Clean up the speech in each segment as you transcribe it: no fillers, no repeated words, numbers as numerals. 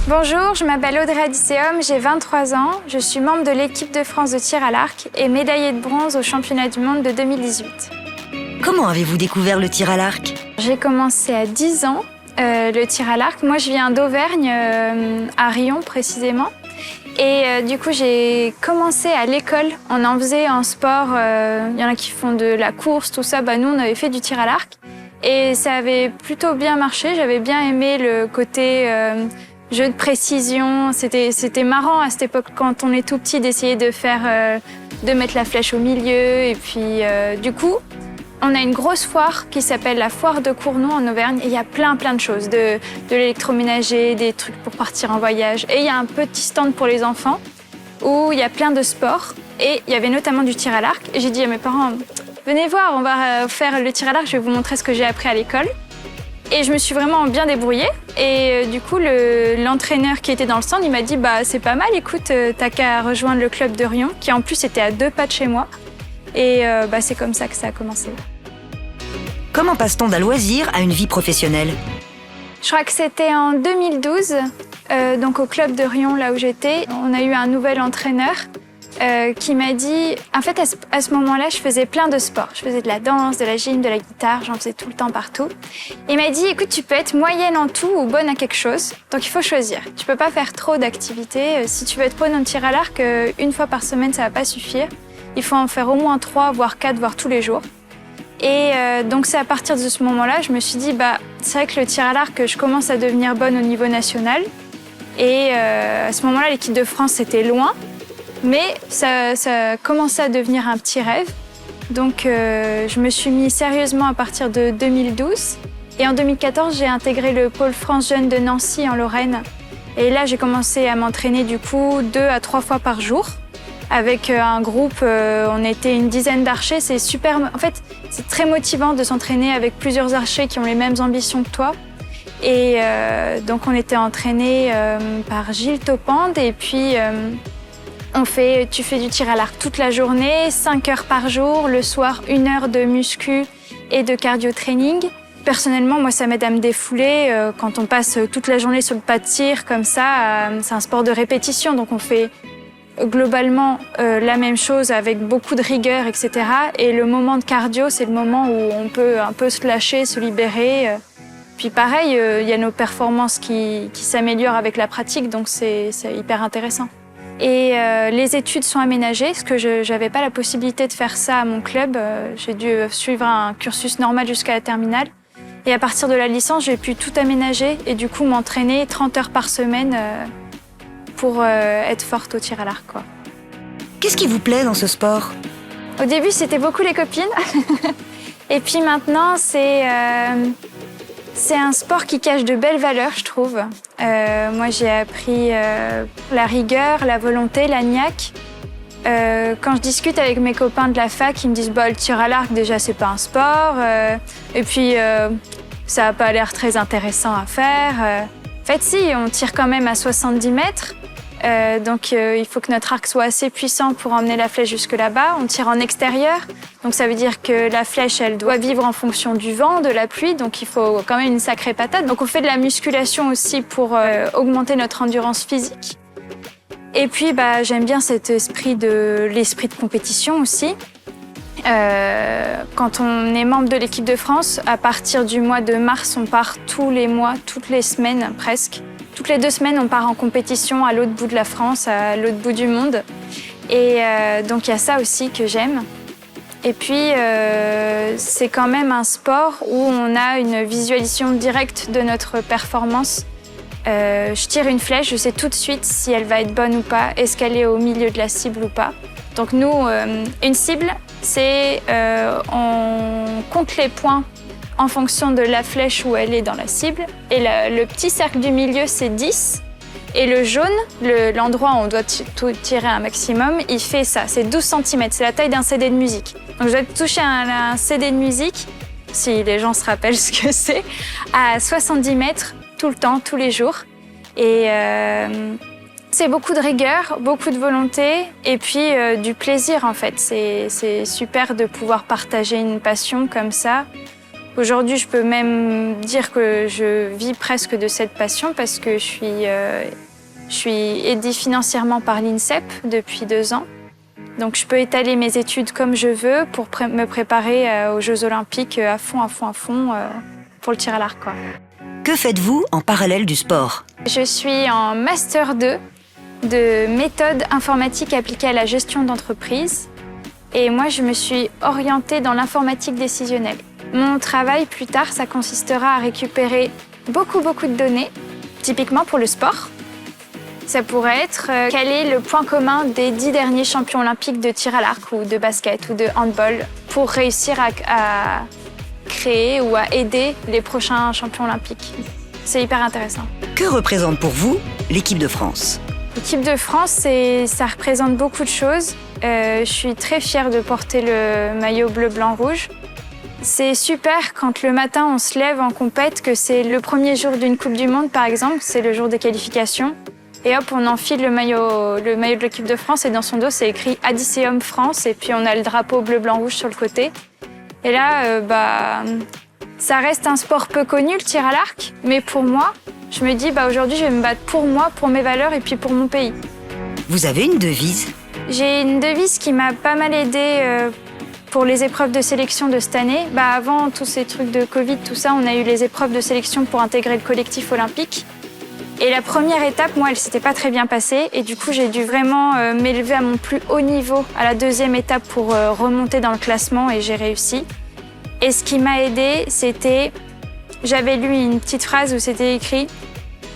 Bonjour, je m'appelle Audrey Adicéum, j'ai 23 ans. Je suis membre de l'équipe de France de tir à l'arc et médaillée de bronze au championnat du monde de 2018. Comment avez-vous découvert le tir à l'arc? J'ai commencé à 10 ans le tir à l'arc. Moi, je viens d'Auvergne, à Riom précisément. Et du coup, j'ai commencé à l'école. On en faisait en sport. Il y en a qui font de la course, tout ça. Nous, on avait fait du tir à l'arc. Et ça avait plutôt bien marché. J'avais bien aimé le côté jeu de précision. C'était marrant à cette époque, quand on est tout petit, d'essayer de mettre la flèche au milieu. Et puis, du coup, on a une grosse foire qui s'appelle la foire de Cournon en Auvergne. Et il y a plein de choses, de l'électroménager, des trucs pour partir en voyage. Et il y a un petit stand pour les enfants où il y a plein de sports. Et il y avait notamment du tir à l'arc. Et j'ai dit à mes parents, venez voir, on va faire le tir à l'arc, je vais vous montrer ce que j'ai appris à l'école. Et je me suis vraiment bien débrouillée. Et du coup, l'entraîneur qui était dans le stand, il m'a dit, c'est pas mal, écoute, t'as qu'à rejoindre le club de Riom, qui en plus était à 2 pas de chez moi. Et c'est comme ça que ça a commencé. Comment passe-t-on d'un loisir à une vie professionnelle? Je crois que c'était en 2012, donc au club de Riom, là où j'étais. On a eu un nouvel entraîneur qui m'a dit... En fait, à ce moment-là, je faisais plein de sports. Je faisais de la danse, de la gym, de la guitare, j'en faisais tout le temps partout. Il m'a dit, écoute, tu peux être moyenne en tout ou bonne à quelque chose, donc il faut choisir. Tu peux pas faire trop d'activités. Si tu veux être bonne en tir à l'arc, une fois par semaine, ça va pas suffire. Il faut en faire au moins 3, voire 4, voire tous les jours. Et donc c'est à partir de ce moment-là, je me suis dit, c'est vrai que le tir à l'arc, je commence à devenir bonne au niveau national. Et à ce moment-là, l'équipe de France, c'était loin. Mais ça commençait à devenir un petit rêve. Donc je me suis mis sérieusement à partir de 2012. Et en 2014, j'ai intégré le pôle France Jeune de Nancy en Lorraine. Et là, j'ai commencé à m'entraîner du coup 2 à 3 fois par jour. Avec un groupe, on était une dizaine d'archers. C'est super. En fait, c'est très motivant de s'entraîner avec plusieurs archers qui ont les mêmes ambitions que toi. Et donc, on était entraînés par Gilles Topande. Et puis, tu fais du tir à l'arc toute la journée, 5 heures par jour. Le soir, 1 heure de muscu et de cardio-training. Personnellement, moi, ça m'aide à me défouler. Quand on passe toute la journée sur le pas de tir comme ça, c'est un sport de répétition. Donc, on fait globalement la même chose avec beaucoup de rigueur, etc. Et le moment de cardio, c'est le moment où on peut un peu se lâcher, se libérer. Puis pareil, il y a nos performances qui s'améliorent avec la pratique, donc c'est hyper intéressant. Et les études sont aménagées, parce que je n'avais pas la possibilité de faire ça à mon club. J'ai dû suivre un cursus normal jusqu'à la terminale. Et à partir de la licence, j'ai pu tout aménager et du coup m'entraîner 30 heures par semaine pour être forte au tir à l'arc, quoi. Qu'est-ce qui vous plaît dans ce sport? Au début, c'était beaucoup les copines. Et puis maintenant, c'est un sport qui cache de belles valeurs, je trouve. Moi, j'ai appris la rigueur, la volonté, la niaque. Quand je discute avec mes copains de la fac, ils me disent le tir à l'arc, déjà, c'est pas un sport. Et puis, ça n'a pas l'air très intéressant à faire. En fait, si, on tire quand même à 70 mètres. Donc, il faut que notre arc soit assez puissant pour emmener la flèche jusque là-bas. On tire en extérieur, donc ça veut dire que la flèche, elle doit vivre en fonction du vent, de la pluie, donc il faut quand même une sacrée patate. Donc, on fait de la musculation aussi pour augmenter notre endurance physique. Et puis, j'aime bien cet l'esprit de compétition aussi. Quand on est membre de l'équipe de France, à partir du mois de mars, on part tous les mois, toutes les semaines presque. Toutes les 2 semaines, on part en compétition à l'autre bout de la France, à l'autre bout du monde. Et donc, il y a ça aussi que j'aime. Et puis, c'est quand même un sport où on a une visualisation directe de notre performance. Je tire une flèche, je sais tout de suite si elle va être bonne ou pas, est-ce qu'elle est au milieu de la cible ou pas. Donc nous, une cible, c'est on compte les points en fonction de la flèche où elle est dans la cible. Et le petit cercle du milieu, c'est 10. Et le jaune, l'endroit où on doit tirer un maximum, il fait ça, c'est 12 cm, c'est la taille d'un CD de musique. Donc je dois toucher un CD de musique, si les gens se rappellent ce que c'est, à 70 mètres, tout le temps, tous les jours. Et c'est beaucoup de rigueur, beaucoup de volonté et puis du plaisir en fait. C'est super de pouvoir partager une passion comme ça. Aujourd'hui, je peux même dire que je vis presque de cette passion parce que je suis aidée financièrement par l'INSEP depuis 2 ans. Donc je peux étaler mes études comme je veux pour me préparer aux Jeux Olympiques à fond pour le tir à l'arc, quoi. Que faites-vous en parallèle du sport? Je suis en Master 2 de méthode informatique appliquée à la gestion d'entreprise. Et moi, je me suis orientée dans l'informatique décisionnelle. Mon travail, plus tard, ça consistera à récupérer beaucoup de données, typiquement pour le sport. Ça pourrait être quel est le point commun des 10 derniers champions olympiques de tir à l'arc ou de basket ou de handball pour réussir à créer ou à aider les prochains champions olympiques. C'est hyper intéressant. Que représente pour vous l'équipe de France? L'équipe de France, ça représente beaucoup de choses. Je suis très fière de porter le maillot bleu-blanc-rouge. C'est super quand le matin on se lève en compète, que c'est le premier jour d'une Coupe du Monde par exemple, c'est le jour des qualifications. Et hop, on enfile le maillot de l'équipe de France et dans son dos c'est écrit Adicéum France et puis on a le drapeau bleu-blanc-rouge sur le côté. Et là, ça reste un sport peu connu, le tir à l'arc, mais pour moi, je me dis aujourd'hui je vais me battre pour moi, pour mes valeurs et puis pour mon pays. Vous avez une devise? J'ai une devise qui m'a pas mal aidée pour les épreuves de sélection de cette année. Avant tous ces trucs de Covid, tout ça, on a eu les épreuves de sélection pour intégrer le collectif olympique. Et la première étape, moi, elle s'était pas très bien passée. Et du coup, j'ai dû vraiment m'élever à mon plus haut niveau à la deuxième étape pour remonter dans le classement et j'ai réussi. Et ce qui m'a aidée, c'était... J'avais lu une petite phrase où c'était écrit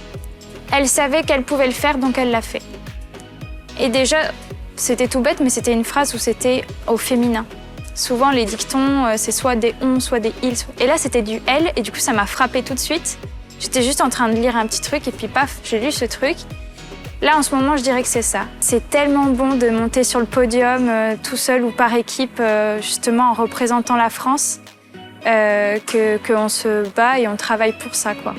« Elle savait qu'elle pouvait le faire, donc elle l'a fait ». Et déjà, c'était tout bête, mais c'était une phrase où c'était au féminin. Souvent, les dictons, c'est soit des on, soit des il. Et là, c'était du elle, et du coup, ça m'a frappée tout de suite. J'étais juste en train de lire un petit truc, et puis paf, j'ai lu ce truc. Là, en ce moment, je dirais que c'est ça. C'est tellement bon de monter sur le podium, tout seul ou par équipe, justement en représentant la France, qu'on se bat et on travaille pour ça, quoi.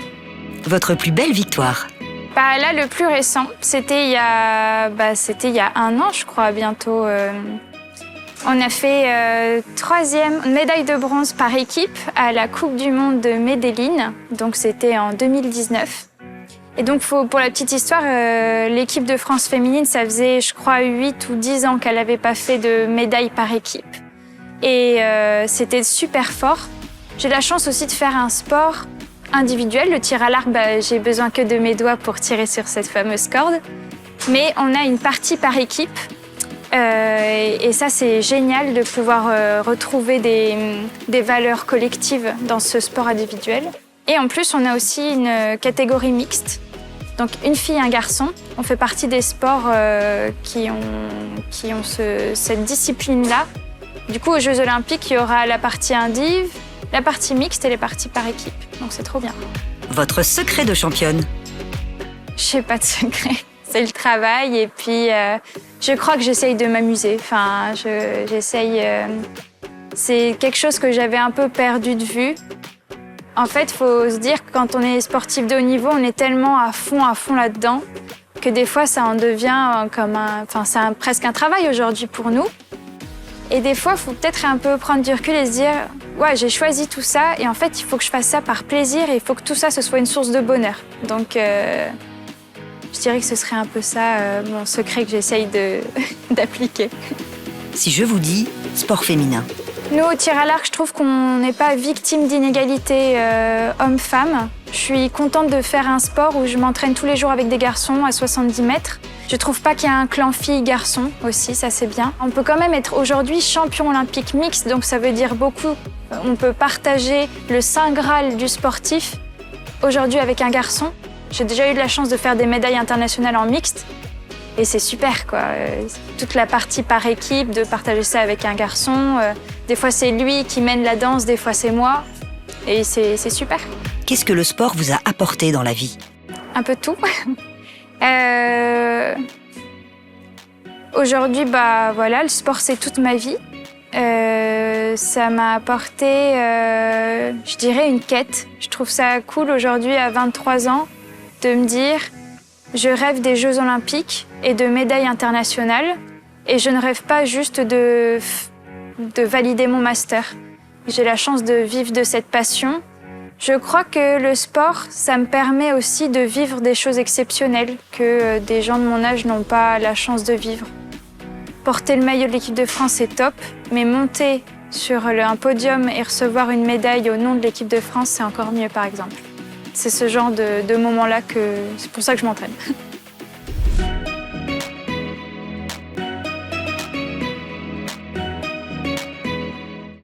Votre plus belle victoire? Là, le plus récent, c'était il y a 1 an, je crois, bientôt. On a fait 3e médaille de bronze par équipe à la Coupe du Monde de Medellín. Donc, c'était en 2019. Et donc, pour la petite histoire, l'équipe de France féminine, ça faisait, je crois, 8 ou 10 ans qu'elle n'avait pas fait de médaille par équipe. Et c'était super fort. J'ai la chance aussi de faire un sport individuel. Le tir à l'arc, j'ai besoin que de mes doigts pour tirer sur cette fameuse corde. Mais on a une partie par équipe. Et ça, c'est génial de pouvoir retrouver des valeurs collectives dans ce sport individuel. Et en plus, on a aussi une catégorie mixte. Donc, une fille et un garçon. On fait partie des sports qui ont cette discipline-là. Du coup, aux Jeux Olympiques, il y aura la partie indiv, la partie mixte et les parties par équipe. Donc, c'est trop bien. Votre secret de championne? Je n'ai pas de secret. C'est le travail et puis je crois que j'essaye de m'amuser. Enfin, j'essaye... c'est quelque chose que j'avais un peu perdu de vue. En fait, il faut se dire que quand on est sportif de haut niveau, on est tellement à fond là-dedans que des fois, ça en devient comme c'est presque un travail aujourd'hui pour nous. Et des fois, il faut peut-être un peu prendre du recul et se dire « Ouais, j'ai choisi tout ça et en fait, il faut que je fasse ça par plaisir et il faut que tout ça, ce soit une source de bonheur. » Donc, je dirais que ce serait un peu ça, mon secret que j'essaye d'appliquer. Si je vous dis sport féminin? Nous, au tir à l'arc, je trouve qu'on n'est pas victime d'inégalités hommes-femmes. Je suis contente de faire un sport où je m'entraîne tous les jours avec des garçons à 70 mètres. Je trouve pas qu'il y a un clan filles-garçons aussi, ça c'est bien. On peut quand même être aujourd'hui champion olympique mixte, donc ça veut dire beaucoup. On peut partager le saint graal du sportif aujourd'hui avec un garçon. J'ai déjà eu de la chance de faire des médailles internationales en mixte. Et c'est super, quoi. Toute la partie par équipe, de partager ça avec un garçon. Des fois, c'est lui qui mène la danse, des fois, c'est moi. Et c'est super. Qu'est-ce que le sport vous a apporté dans la vie? Un peu tout. Aujourd'hui, voilà, le sport, c'est toute ma vie. Ça m'a apporté, je dirais, une quête. Je trouve ça cool aujourd'hui, à 23 ans, de me dire je rêve des Jeux Olympiques et de médailles internationales et je ne rêve pas juste de valider mon master. J'ai la chance de vivre de cette passion. Je crois que le sport, ça me permet aussi de vivre des choses exceptionnelles que des gens de mon âge n'ont pas la chance de vivre. Porter le maillot de l'équipe de France, c'est top, mais monter sur un podium et recevoir une médaille au nom de l'équipe de France, c'est encore mieux, par exemple. C'est ce genre de moment-là c'est pour ça que je m'entraîne.